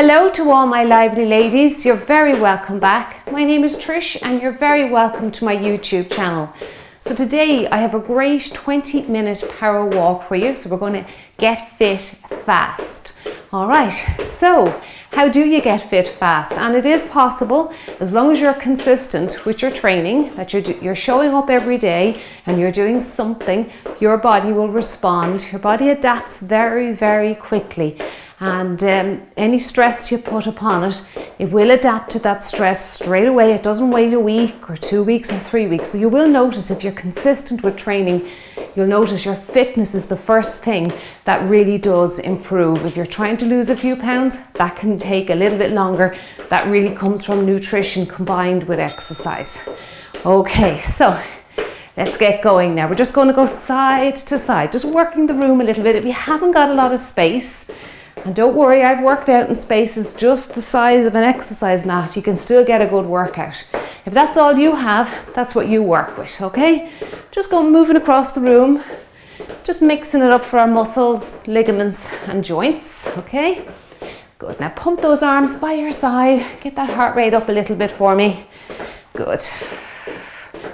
Hello to all my lively ladies, you're very welcome back. My name is Trish and you're very welcome to my YouTube channel. So today I have a great 20-minute power walk for you, so we're going to get fit fast. Alright, so how do you get fit fast? And it is possible, as long as you're consistent with your training, that you're showing up every day and you're doing something, your body will respond. Your body adapts very, very quickly. And any stress you put upon it, it will adapt to that stress straight away. It doesn't wait a week or 2 weeks or 3 weeks. So you will notice, if you're consistent with training, you'll notice your fitness is the first thing that really does improve. If you're trying to lose a few pounds, that can take a little bit longer. That really comes from nutrition combined with exercise. Okay, so let's get going now. We're just going to go side to side, just working the room a little bit. If you haven't got a lot of space, and don't worry, I've worked out in spaces just the size of an exercise mat. You can still get a good workout. If that's all you have, that's what you work with, okay? Just go moving across the room, just mixing it up for our muscles, ligaments and joints, okay? Good, now pump those arms by your side. Get that heart rate up a little bit for me. Good.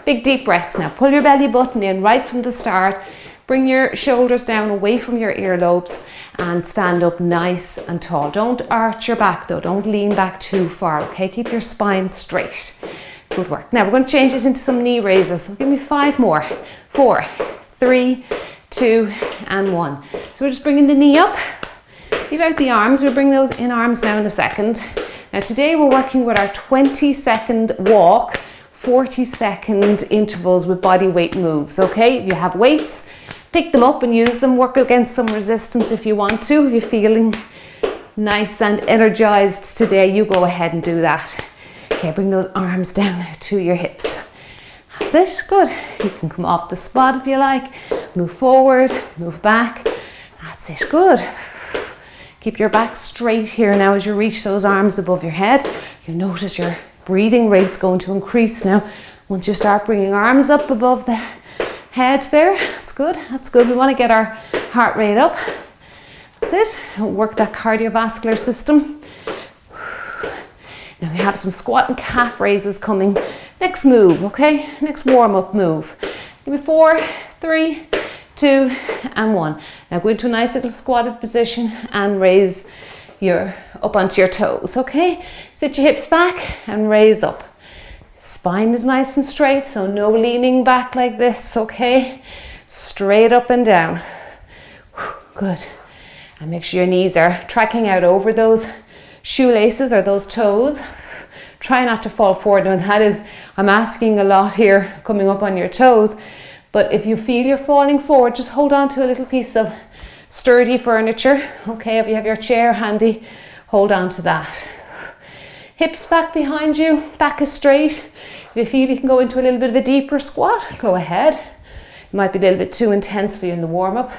Big deep breaths now. Pull your belly button in right from the start. Bring your shoulders down away from your earlobes and stand up nice and tall. Don't arch your back though, don't lean back too far, okay? Keep your spine straight. Good work. Now we're going to change this into some knee raises. So give me 5 more. 4, 3, 2, and 1. So we're just bringing the knee up. Leave out the arms. We'll bring those in arms now in a second. Now today we're working with our 20-second walk, 40-second intervals with body weight moves, okay? If you have weights, pick them up and use them. Work against some resistance if you want to. If you're feeling nice and energized today, you go ahead and do that. Okay, bring those arms down to your hips. That's it, good. You can come off the spot if you like. Move forward, move back. That's it, good. Keep your back straight here now as you reach those arms above your head. You'll notice your breathing rate's going to increase now once you start bringing arms up above the head there. That's good, that's good. We want to get our heart rate up. That's it. Work that cardiovascular system. Now we have some squat and calf raises coming. Next move, okay? Next warm-up move. Give me 4, 3, 2, and 1. Now go into a nice little squatted position and raise up onto your toes, okay? Sit your hips back and raise up. Spine is nice and straight, so no leaning back like this, okay? Straight up and down. Good. And make sure your knees are tracking out over those shoelaces or those toes. Try not to fall forward. Now that is, I'm asking a lot here coming up on your toes, but if you feel you're falling forward, just hold on to a little piece of sturdy furniture, okay? If you have your chair handy, hold on to that. Hips back behind you, back is straight. If you feel you can go into a little bit of a deeper squat, go ahead. It might be a little bit too intense for you in the warm-up.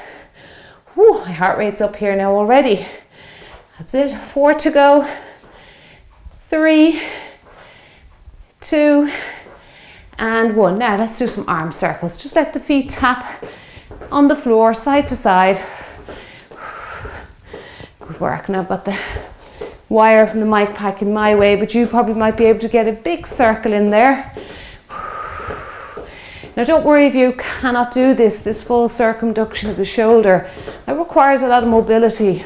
Whew, my heart rate's up here now already. That's it, 4 to go. 3, 2, and 1. Now let's do some arm circles. Just let the feet tap on the floor, side to side. Good work. Now I've got the wire from the mic pack in my way, but you probably might be able to get a big circle in there. Now don't worry if you cannot do this full circumduction of the shoulder. That requires a lot of mobility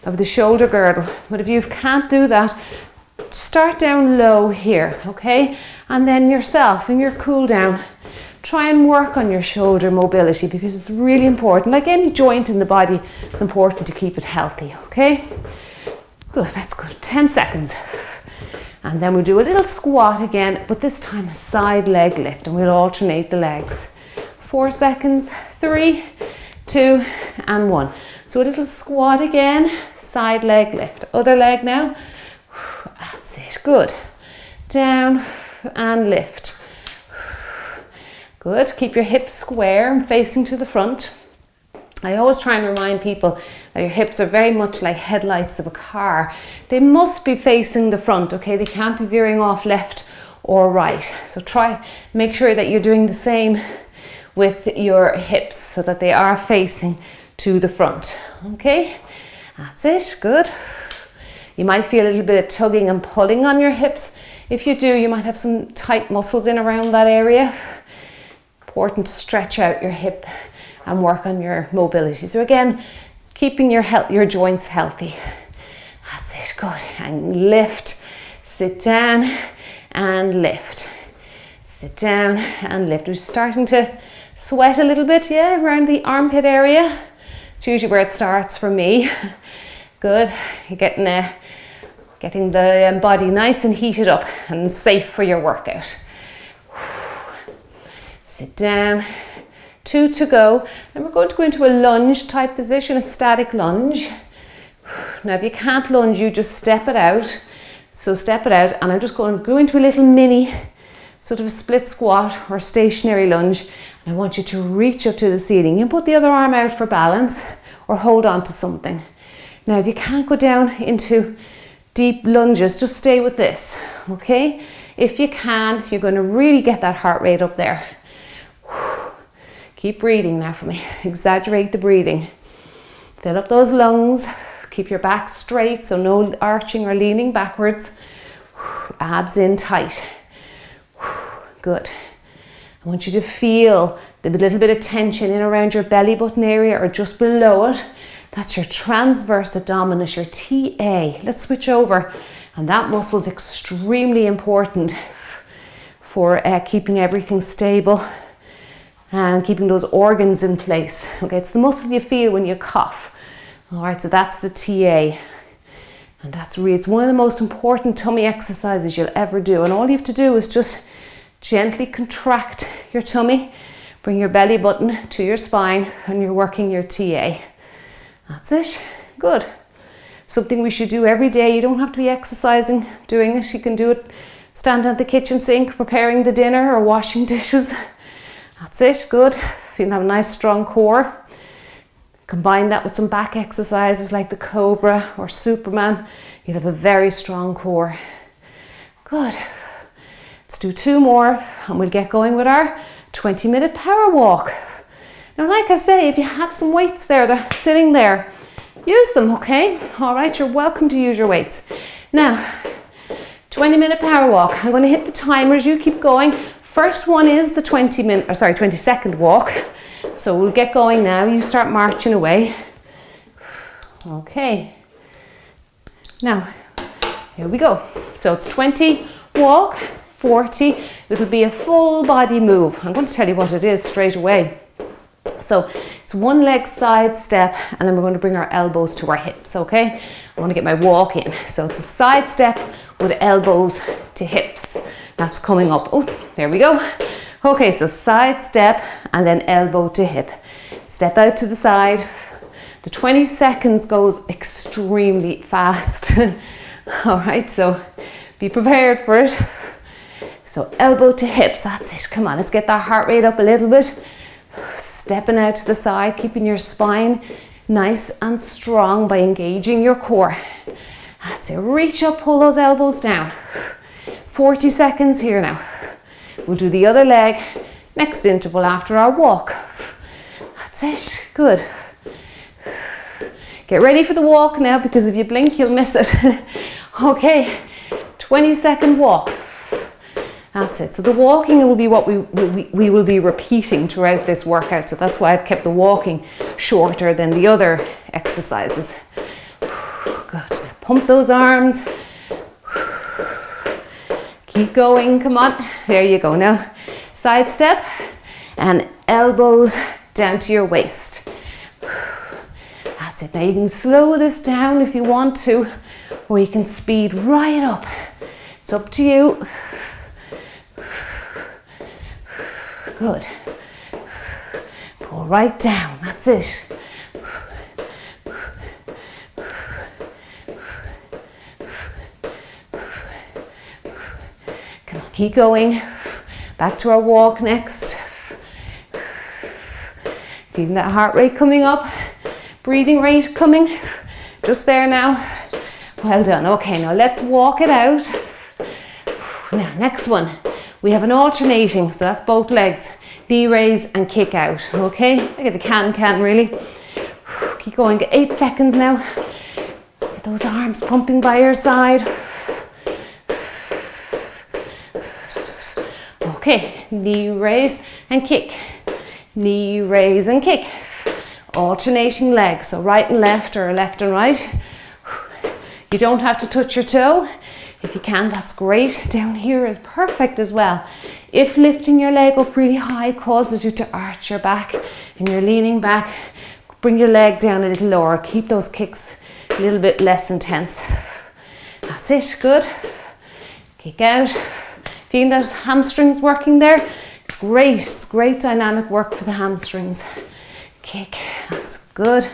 of the shoulder girdle. But if you can't do that, start down low here, okay? And then yourself in your cool down, try and work on your shoulder mobility because it's really important. Like any joint in the body, it's important to keep it healthy, okay? Good, that's good. 10 seconds. And then we'll do a little squat again, but this time a side leg lift, and we'll alternate the legs. 4 seconds, 3, 2, and 1. So a little squat again, side leg lift. Other leg now. That's it, good. Down and lift. Good, keep your hips square and facing to the front. I always try and remind people that your hips are very much like headlights of a car. They must be facing the front, okay? They can't be veering off left or right. So make sure that you're doing the same with your hips so that they are facing to the front, okay? That's it, good. You might feel a little bit of tugging and pulling on your hips. If you do, you might have some tight muscles in around that area. Important to stretch out your hip and work on your mobility. So again, keeping your joints healthy. That's it, good. And lift, sit down and lift. Sit down and lift. We're starting to sweat a little bit, yeah, around the armpit area. It's usually where it starts for me. Good. You're getting the body nice and heated up and safe for your workout. Sit down. 2 to go. And we're going to go into a lunge type position, a static lunge. Now if you can't lunge, you just step it out. So step it out, and I'm just going to go into a little mini sort of a split squat or stationary lunge. And I want you to reach up to the ceiling. You can put the other arm out for balance or hold on to something. Now if you can't go down into deep lunges, just stay with this, okay? If you can, you're going to really get that heart rate up there. Keep breathing now for me. Exaggerate the breathing. Fill up those lungs. Keep your back straight, so no arching or leaning backwards. Abs in tight. Good. I want you to feel the little bit of tension in around your belly button area or just below it. That's your transverse abdominis, your TA. Let's switch over. And that muscle is extremely important for keeping everything stable and keeping those organs in place. Okay, it's the muscle you feel when you cough. All right, so that's the TA. And it's one of the most important tummy exercises you'll ever do. And all you have to do is just gently contract your tummy, bring your belly button to your spine, and you're working your TA. That's it. Good. Something we should do every day. You don't have to be exercising doing it. You can do it standing at the kitchen sink, preparing the dinner or washing dishes. That's it. Good. You can have a nice strong core. Combine that with some back exercises like the Cobra or Superman. You'll have a very strong core. Good. Let's do 2 more and we'll get going with our 20-minute power walk. Now, like I say, if you have some weights there, they're sitting there, use them, okay? All right, you're welcome to use your weights. Now, 20-minute power walk. I'm going to hit the timers. You keep going. First one is the 20-second walk. So we'll get going now. You start marching away. Okay. Now, here we go. So it's 20 walk, 40. It'll be a full body move. I'm going to tell you what it is straight away. So it's 1 leg side step, and then we're going to bring our elbows to our hips, okay? I want to get my walk in. So it's a side step with elbows to hips. That's coming up. Oh, there we go. Okay, so side step and then elbow to hip. Step out to the side. The 20 seconds goes extremely fast. All right, so be prepared for it. So elbow to hips, that's it. Come on, let's get that heart rate up a little bit. Stepping out to the side, keeping your spine nice and strong by engaging your core. That's it. Reach up, pull those elbows down. 40 seconds here now. We'll do the other leg, next interval after our walk. That's it. Good. Get ready for the walk now, because if you blink, you'll miss it. Okay, 20-second walk. That's it. So the walking will be what we will be repeating throughout this workout. So that's why I've kept the walking shorter than the other exercises. Good. Pump those arms. Keep going. Come on. There you go. Now, side step and elbows down to your waist. That's it. Now you can slow this down if you want to, or you can speed right up. It's up to you. Good. Pull right down. That's it. Come on, keep going. Back to our walk next. Feeling that heart rate coming up. Breathing rate coming. Just there now. Well done. Okay, now let's walk it out. Now, next one. We have an alternating, so that's both legs. Knee raise and kick out, okay? I get the can really. Keep going, get 8 seconds now. Get those arms pumping by your side. Okay, knee raise and kick. Knee raise and kick. Alternating legs, so right and left or left and right. You don't have to touch your toe. If you can, that's great. Down here is perfect as well. If lifting your leg up really high causes you to arch your back and you're leaning back, bring your leg down a little lower. Keep those kicks a little bit less intense. That's it, good. Kick out. Feeling those hamstrings working there? It's great dynamic work for the hamstrings. Kick, that's good.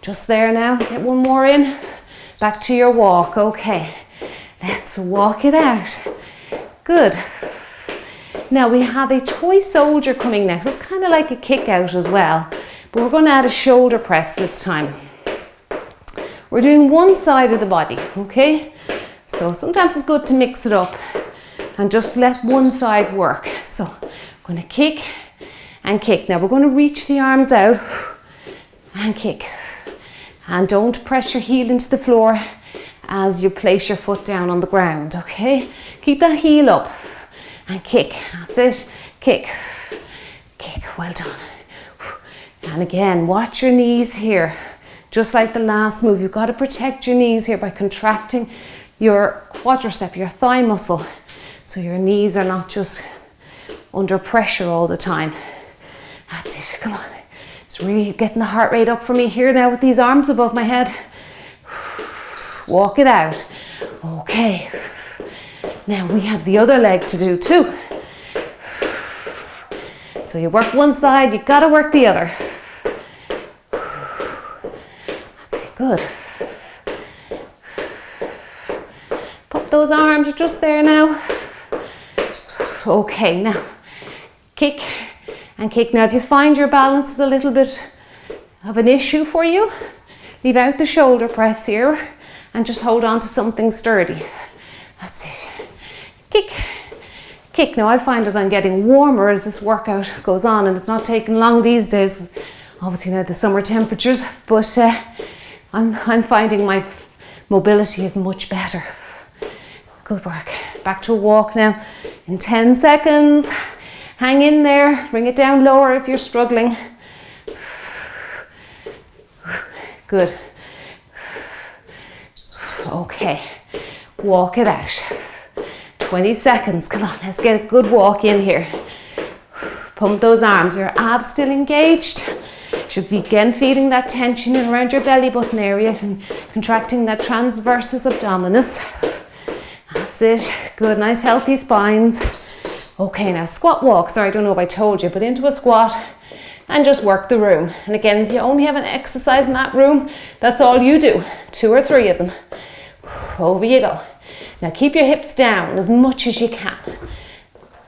Just there now, get one more in. Back to your walk, okay. Let's walk it out. Good. Now we have a toy soldier coming next. It's kind of like a kick out as well, but we're going to add a shoulder press this time. We're doing one side of the body, okay? So sometimes it's good to mix it up and just let one side work. So I'm going to kick and kick. Now we're going to reach the arms out and kick. And don't press your heel into the floor as you place your foot down on the ground, okay? Keep that heel up and kick. That's it. Kick. Kick. Well done. And again, watch your knees here. Just like the last move, you've got to protect your knees here by contracting your quadricep, your thigh muscle, so your knees are not just under pressure all the time. That's it, come on. It's really getting the heart rate up for me here now with these arms above my head. Walk it out. Okay. Now we have the other leg to do too. So you work one side, you gotta work the other. That's it, good. Pop those arms, you're just there now. Okay, now kick and kick. Now if you find your balance is a little bit of an issue for you, leave out the shoulder press here and just hold on to something sturdy. That's it. Kick, kick. Now I find as I'm getting warmer as this workout goes on, and it's not taking long these days, obviously now the summer temperatures, but I'm finding my mobility is much better. Good work. Back to a walk now in 10 seconds. Hang in there, bring it down lower if you're struggling. Good. Okay, walk it out. 20 seconds, come on, let's get a good walk in here. Pump those arms, your abs still engaged. Should be again feeling that tension in around your belly button area and contracting that transversus abdominis. That's it, good, nice healthy spines. Okay, now squat walk. Sorry, I don't know if I told you, but into a squat and just work the room. And again, if you only have an exercise mat room, that's all you do. 2 or 3 of them. Over you go. Now keep your hips down as much as you can.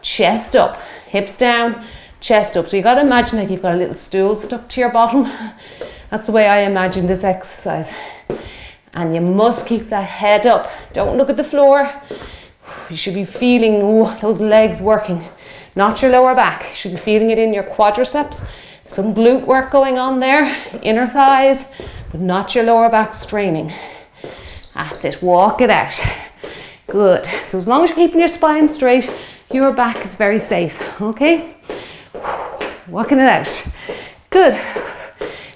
Chest up, hips down, chest up. So you got to imagine like you've got a little stool stuck to your bottom. That's the way I imagine this exercise. And you must keep that head up. Don't look at the floor. You should be feeling those legs working, not your lower back. You should be feeling it in your quadriceps. Some glute work going on there, inner thighs, but not your lower back straining. That's it, walk it out. Good. So as long as you're keeping your spine straight, your back is very safe, okay? Walking it out. Good.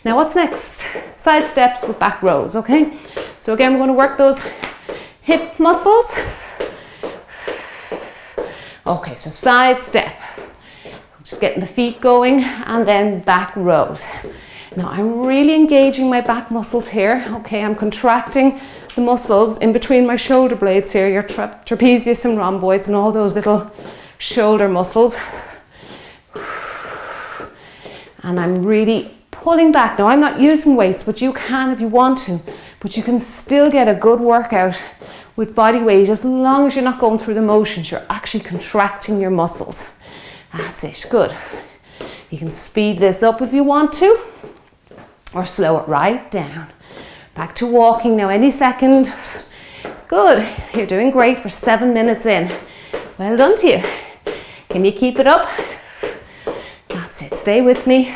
Now what's next? Side steps with back rows, okay? So again, we're going to work those hip muscles. Okay, so side step. Just getting the feet going and then back rows. Now I'm really engaging my back muscles here. Okay, I'm contracting the muscles in between my shoulder blades here, your trapezius and rhomboids and all those little shoulder muscles. And I'm really pulling back. Now I'm not using weights, but you can if you want to. But you can still get a good workout with body weight as long as you're not going through the motions. You're actually contracting your muscles. That's it, good. You can speed this up if you want to, or slow it right down. Back to walking now any second. Good, you're doing great. We're 7 minutes in. Well done to you. Can you keep it up? That's it, stay with me.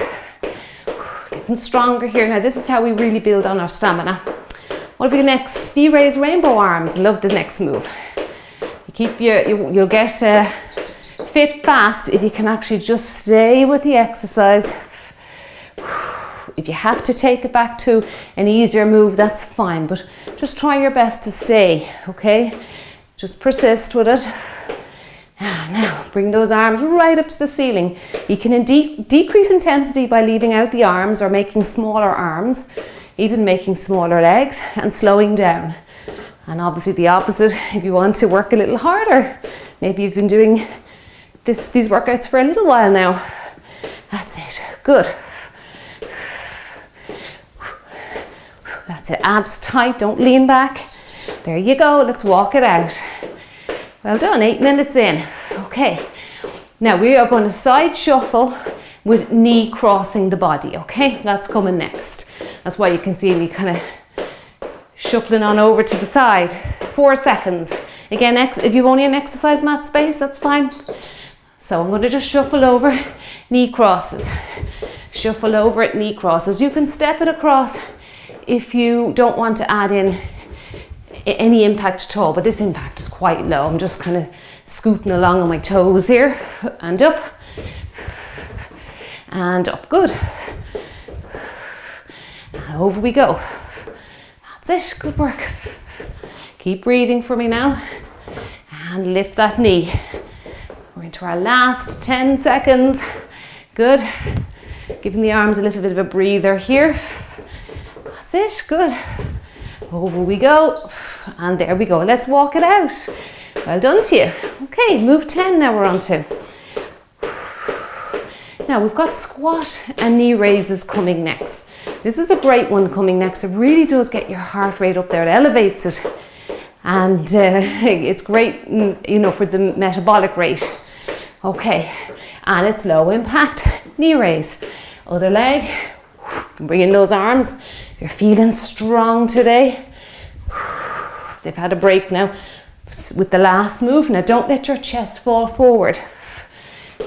Getting stronger here. Now this is how we really build on our stamina. What have you next? Knee raise rainbow arms. Love this next move. You keep you'll get fit fast if you can actually just stay with the exercise. If you have to take it back to an easier move, that's fine, but just try your best to stay, okay? Just persist with it. Now, bring those arms right up to the ceiling. You can decrease intensity by leaving out the arms or making smaller arms, even making smaller legs and slowing down. And obviously the opposite, if you want to work a little harder. Maybe you've been doing these workouts for a little while now. That's it, good. That's it, abs tight, don't lean back. There you go, let's walk it out. Well done, 8 minutes in. Okay, now we are going to side shuffle with knee crossing the body, okay? That's coming next. That's why you can see me kind of shuffling on over to the side. 4 seconds. Again, if you've only an exercise mat space, that's fine. So I'm going to just shuffle over, knee crosses. Shuffle over it, knee crosses. You can step it across if you don't want to add in any impact at all, but this impact is quite low. I'm just kind of scooting along on my toes here, and up, and up, good. And over we go. That's it, good work. Keep breathing for me now, and lift that knee. We're into our last 10 seconds. Good. Giving the arms a little bit of a breather here. That's it, good. Over we go, and there we go. Let's walk it out. Well done to you. Okay, move 10 now we're on to. Now we've got squat and knee raises coming next. This is a great one coming next. It really does get your heart rate up there. It elevates it, and it's great, you know, for the metabolic rate. Okay, and it's low impact. Knee raise. Other leg. Bring in those arms. You're feeling strong today. They've had a break now with the last move. Now don't let your chest fall forward.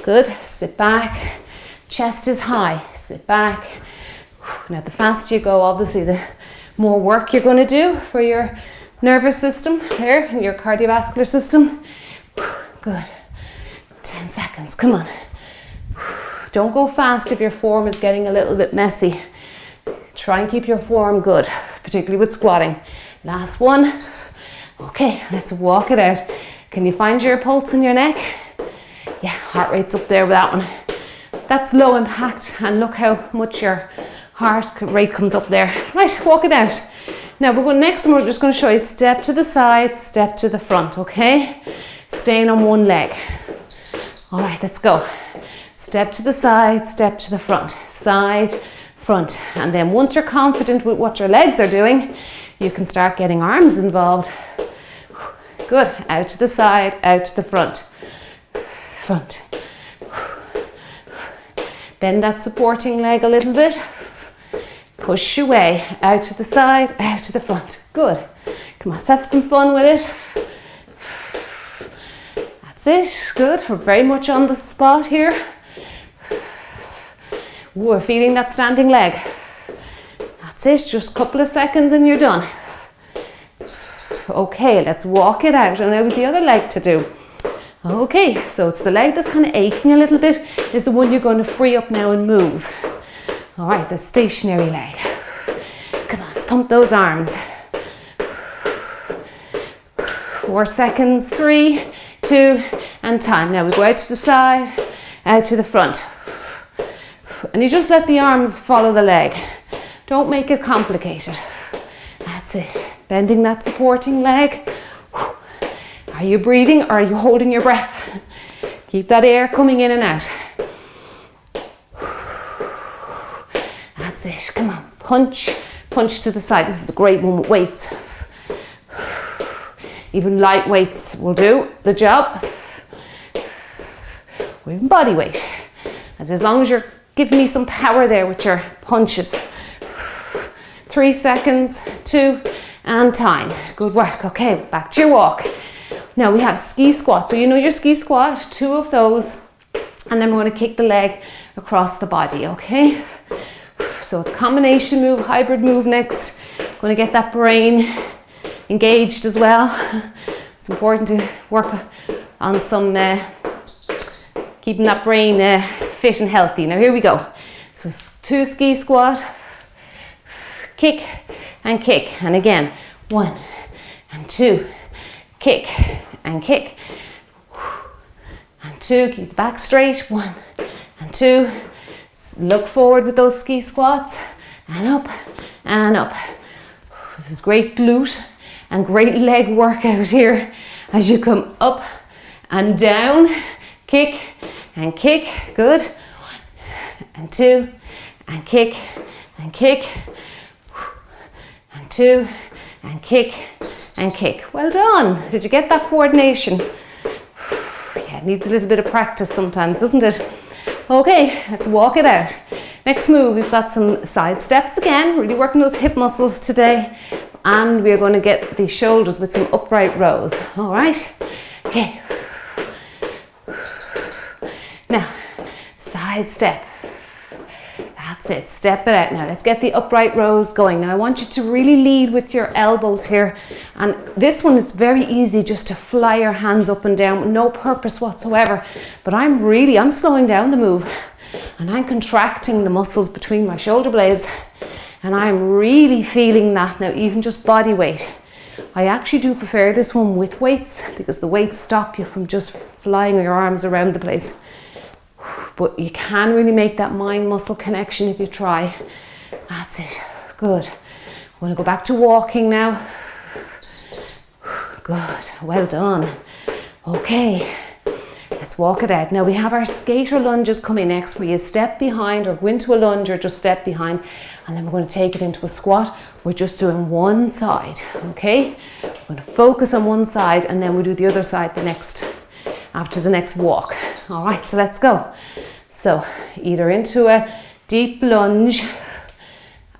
Good, sit back. Chest is high, sit back. Now the faster you go, obviously the more work you're going to do for your nervous system there and your cardiovascular system. Good, 10 seconds, come on. Don't go fast if your form is getting a little bit messy. Try and keep your form good, particularly with squatting. Last one. Okay, let's walk it out. Can you find your pulse in your neck? Yeah, heart rate's up there with that one. That's low impact, and look how much your heart rate comes up there. Right, walk it out. Now we're going next, and we're just going to show you step to the side, step to the front, okay? Staying on one leg. All right, let's go. Step to the side, step to the front. Side, front. And then once you're confident with what your legs are doing, you can start getting arms involved. Good, out to the side, out to the front. Front. Bend that supporting leg a little bit. Push away, out to the side, out to the front. Good. Come on, let's have some fun with it. That's it, good. We're very much on the spot here. We're feeling that standing leg. That's it, just a couple of seconds and you're done. Okay, let's walk it out, and now with the other leg to do. Okay, so it's the leg that's kind of aching a little bit, is the one you're going to free up now and move. All right, the stationary leg. Come on, let's pump those arms. 4 seconds, 3, 2, and time. Now we go out to the side, out to the front. And you just let the arms follow the leg. Don't make it complicated. That's it. Bending that supporting leg. Are you breathing or are you holding your breath? Keep that air coming in and out. That's it. Come on. Punch. Punch to the side. This is a great one with weights. Even light weights will do the job. Or even body weight. As long as you're giving me some power there with your punches. 3 seconds, 2, and time. Good work. Okay, back to your walk. Now we have ski squat. So you know your ski squat, 2 of those, and then we're going to kick the leg across the body, okay? So it's combination move, hybrid move next. Going to get that brain engaged as well. It's important to work on some keeping that brain fit and healthy. Now here we go. So 2 ski squat, kick and kick, and again 1 and 2, kick and kick, and 2. Keep the back straight. 1 and 2. Look forward with those ski squats, and up and up. This is great glute and great leg workout here as you come up and down. Kick and kick. Good. 1 and 2, and kick and kick, and 2, and kick and kick. Well done. Did you get that coordination? Yeah, it needs a little bit of practice sometimes, doesn't it? Okay, let's walk it out. Next move, we've got some side steps again, really working those hip muscles today, and we're going to get the shoulders with some upright rows. All right, okay. Now, side step. That's it, step it out. Now let's get the upright rows going. Now I want you to really lead with your elbows here, and this one it's very easy just to fly your hands up and down with no purpose whatsoever, but I'm slowing down the move, and I'm contracting the muscles between my shoulder blades, and I'm really feeling that now, even just body weight. I actually do prefer this one with weights, because the weights stop you from just flying your arms around the place. But you can really make that mind-muscle connection if you try. That's it. Good. We're going to go back to walking now. Good. Well done. Okay. Let's walk it out. Now we have our skater lunges coming next, where you step behind or go into a lunge or just step behind, and then we're going to take it into a squat. We're just doing one side. Okay? We're going to focus on one side, and then we'll do the other side after the next walk. All right, so let's go. So either into a deep lunge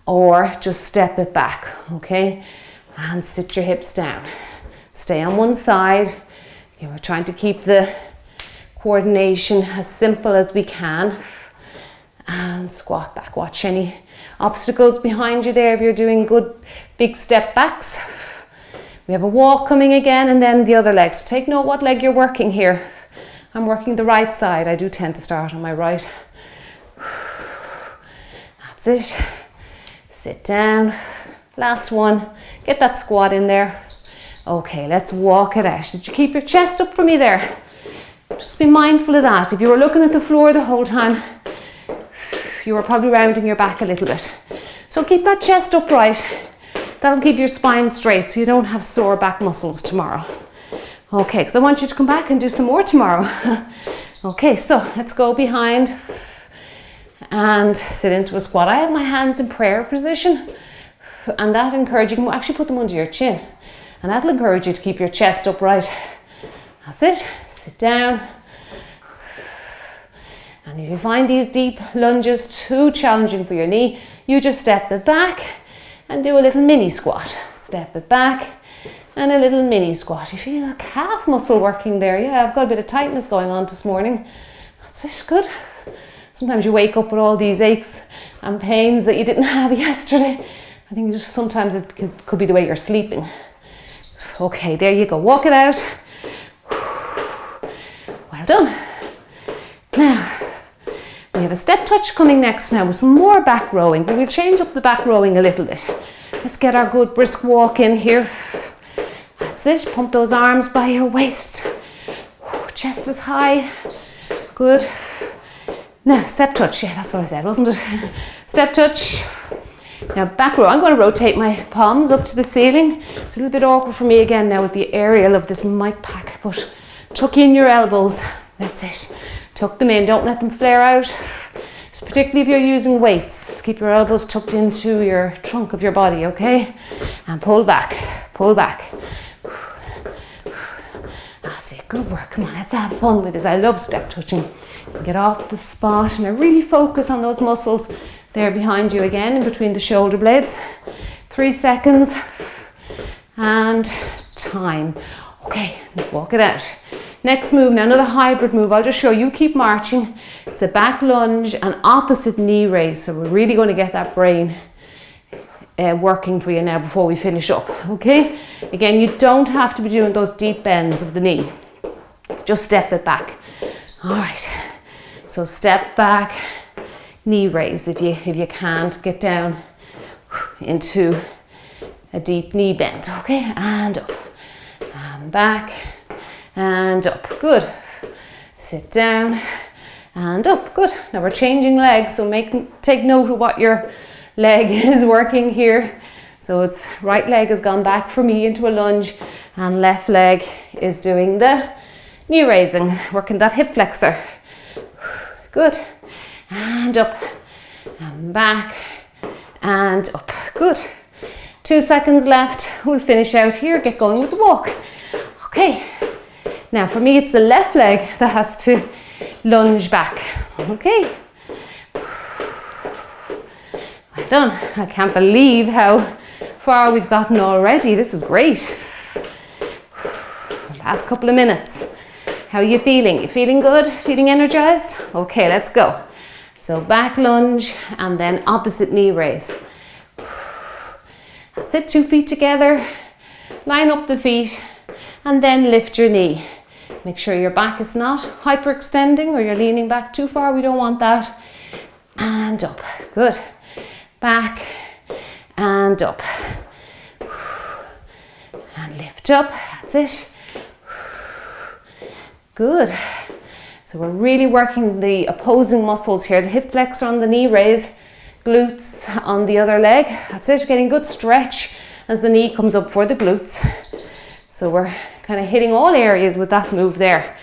or just step it back, okay? And sit your hips down. Stay on one side. We're trying to keep the coordination as simple as we can. And squat back. Watch any obstacles behind you there if you're doing good big step backs. We have a walk coming again, and then the other leg. So take note what leg you're working here. I'm working the right side. I do tend to start on my right. That's it. Sit down. Last one. Get that squat in there. Okay, let's walk it out. Did you keep your chest up for me there? Just be mindful of that. If you were looking at the floor the whole time, you were probably rounding your back a little bit. So keep that chest upright. That'll keep your spine straight so you don't have sore back muscles tomorrow. Okay, because I want you to come back and do some more tomorrow. Okay, so let's go behind and sit into a squat. I have my hands in prayer position, and that encourages you can actually put them under your chin, and that'll encourage you to keep your chest upright. That's it. Sit down. And if you find these deep lunges too challenging for your knee, you just step it back and do a little mini squat. Step it back and a little mini squat. You feel a calf muscle working there. Yeah, I've got a bit of tightness going on this morning. That's it, good. Sometimes you wake up with all these aches and pains that you didn't have yesterday. I think just sometimes it could be the way you're sleeping. Okay, there you go. Walk it out. Well done. Now, we have a step touch coming next now with some more back rowing, but we'll change up the back rowing a little bit. Let's get our good brisk walk in here. That's it. Pump those arms by your waist. Chest is high. Good. Now, step touch. Yeah, that's what I said, wasn't it? Step touch. Now, back row. I'm going to rotate my palms up to the ceiling. It's a little bit awkward for me again now with the aerial of this mic pack, but tuck in your elbows. That's it. Tuck them in. Don't let them flare out. So particularly if you're using weights, keep your elbows tucked into your trunk of your body, okay? And pull back. Pull back. That's it. Good work. Come on, let's have fun with this. I love step touching. Get off the spot, and I really focus on those muscles there behind you again, in between the shoulder blades. 3 seconds and time. Okay, walk it out. Next move, now another hybrid move. I'll just show you. Keep marching. It's a back lunge and opposite knee raise. So we're really going to get that brain working for you now before we finish up, okay? Again, you don't have to be doing those deep bends of the knee. Just step it back. All right, so step back, knee raise if you can't get down into a deep knee bend, okay? And up, and back, and up, good. Sit down, and up, good. Now we're changing legs, so take note of what your leg is working here. So it's right leg has gone back for me into a lunge, and left leg is doing the knee raising, working that hip flexor. Good. And up, and back, and up. Good. 2 seconds left. We'll finish out here. Get going with the walk. Okay. Now for me, it's the left leg that has to lunge back. Okay. Well done. I can't believe how far we've gotten already. This is great. Last couple of minutes. How are you feeling? You feeling good? Feeling energized? Okay, let's go. So back lunge and then opposite knee raise. That's it, 2 feet together. Line up the feet and then lift your knee. Make sure your back is not hyperextending or you're leaning back too far. We don't want that. And up. Good. Back and up. And lift up. That's it. Good. So we're really working the opposing muscles here. The hip flexor on the knee raise, glutes on the other leg. That's it. We're getting good stretch as the knee comes up for the glutes. So we're kind of hitting all areas with that move there.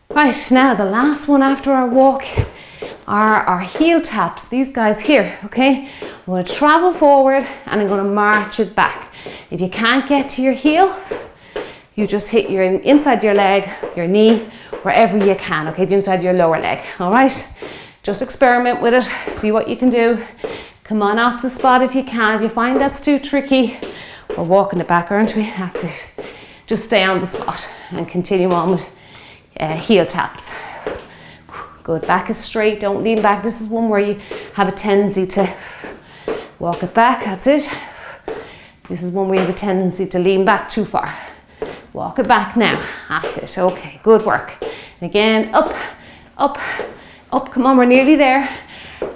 Right, now the last one after our walk are our heel taps. These guys here, okay? I'm going to travel forward and I'm going to march it back. If you can't get to your heel, you just hit your inside your leg, your knee, wherever you can, okay? The inside of your lower leg, all right? Just experiment with it, see what you can do. Come on off the spot if you can. If you find that's too tricky, we're walking it back, aren't we? That's it. Just stay on the spot and continue on with heel taps. Good, back is straight, don't lean back. This is one where you have a tendency to walk it back, that's it. This is one where you have a tendency to lean back too far. Walk it back now, that's it, okay, good work. And again, up, up, up, come on, we're nearly there.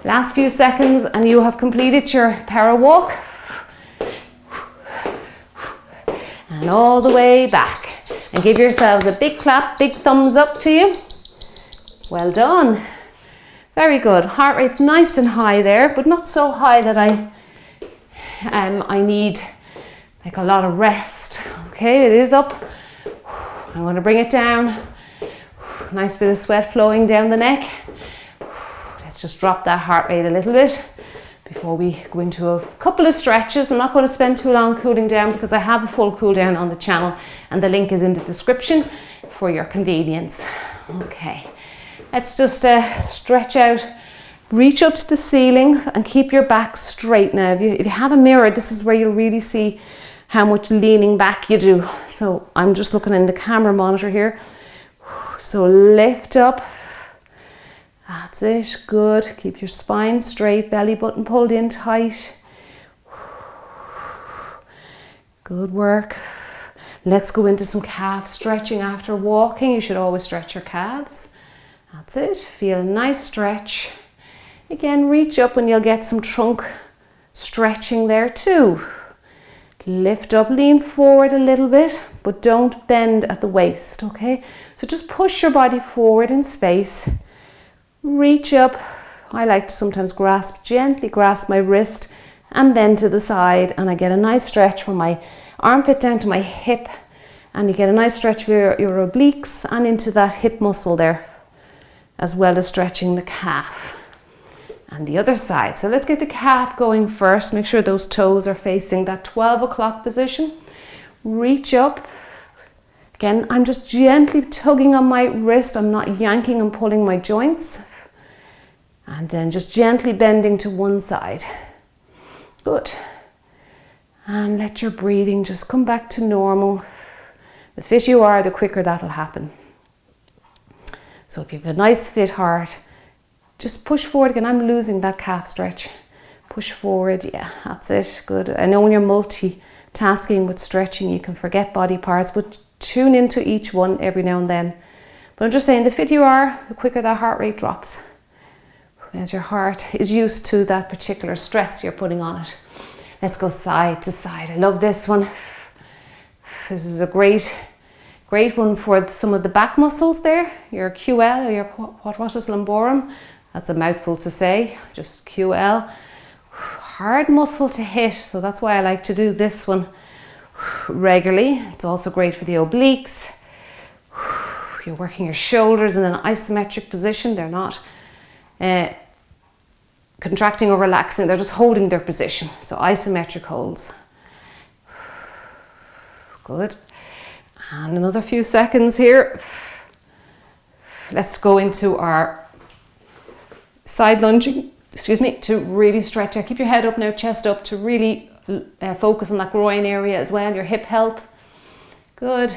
Last few seconds and you have completed your power walk. And all the way back. And give yourselves a big clap, big thumbs up to you. Well done. Very good. Heart rate's nice and high there, but not so high that I need like a lot of rest. Okay, it is up. I'm going to bring it down. Nice bit of sweat flowing down the neck. Let's just drop that heart rate a little bit before we go into a couple of stretches. I'm not going to spend too long cooling down because I have a full cool down on the channel and the link is in the description for your convenience. Okay, let's just stretch out, reach up to the ceiling and keep your back straight. Now if you have a mirror, this is where you'll really see how much leaning back you do. So I'm just looking in the camera monitor here. So lift up. That's it, good. Keep your spine straight, belly button pulled in tight. Good work. Let's go into some calf stretching after walking. You should always stretch your calves. That's it, feel a nice stretch. Again, reach up and you'll get some trunk stretching there too. Lift up, lean forward a little bit, but don't bend at the waist, okay? So just push your body forward in space. Reach up. I like to sometimes gently grasp my wrist and then to the side, and I get a nice stretch from my armpit down to my hip, and you get a nice stretch for your obliques and into that hip muscle there, as well as stretching the calf. And the other side. So let's get the calf going first. Make sure those toes are facing that 12 o'clock position. Reach up. Again, I'm just gently tugging on my wrist. I'm not yanking and pulling my joints. And then just gently bending to one side. Good. And let your breathing just come back to normal. The fitter you are, the quicker that'll happen. So if you have a nice fit heart, just push forward again. I'm losing that calf stretch. Push forward, yeah, that's it, good. I know when you're multitasking with stretching, you can forget body parts, but tune into each one every now and then. But I'm just saying, the fitter you are, the quicker that heart rate drops, as your heart is used to that particular stress you're putting on it. Let's go side to side. I love this one. This is a great one for some of the back muscles there, your QL or your quadratus lumborum. That's a mouthful to say, just QL. Hard muscle to hit, so that's why I like to do this one regularly. It's also great for the obliques. You're working your shoulders in an isometric position. They're not contracting or relaxing, they're just holding their position. So isometric holds. Good. And another few seconds here. Let's go into our side lunging, to really stretch out. Keep your head up now, chest up, to really focus on that groin area as well, your hip health. Good.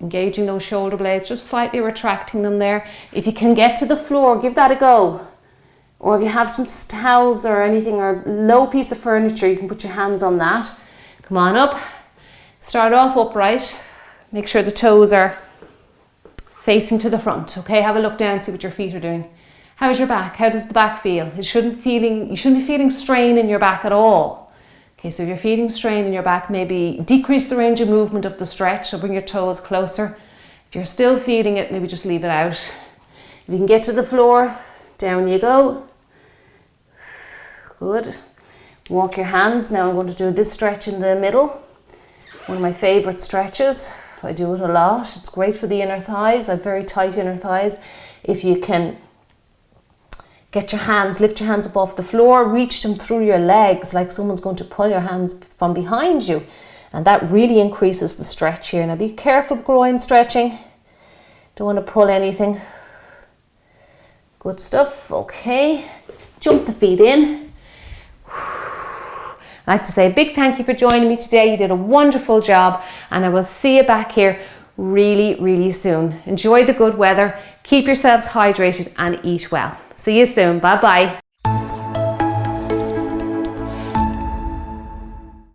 Engaging those shoulder blades, just slightly retracting them there. If you can get to the floor, give that a go. Or if you have some towels or anything, or a low piece of furniture, you can put your hands on that. Come on up. Start off upright. Make sure the toes are facing to the front. Okay, have a look down, see what your feet are doing. How's your back? How does the back feel? You shouldn't be feeling strain in your back at all. Okay, so if you're feeling strain in your back, maybe decrease the range of movement of the stretch, so bring your toes closer. If you're still feeling it, maybe just leave it out. If you can get to the floor, down you go. Good. Walk your hands. Now I'm going to do this stretch in the middle. One of my favourite stretches. I do it a lot. It's great for the inner thighs. I have very tight inner thighs. If you can get your hands, lift your hands up off the floor, reach them through your legs like someone's going to pull your hands from behind you. And that really increases the stretch here. Now be careful groin stretching. Don't want to pull anything. Good stuff. Okay. Jump the feet in. I'd like to say a big thank you for joining me today. You did a wonderful job, and I will see you back here really, really soon. Enjoy the good weather. Keep yourselves hydrated and eat well. See you soon. Bye-bye.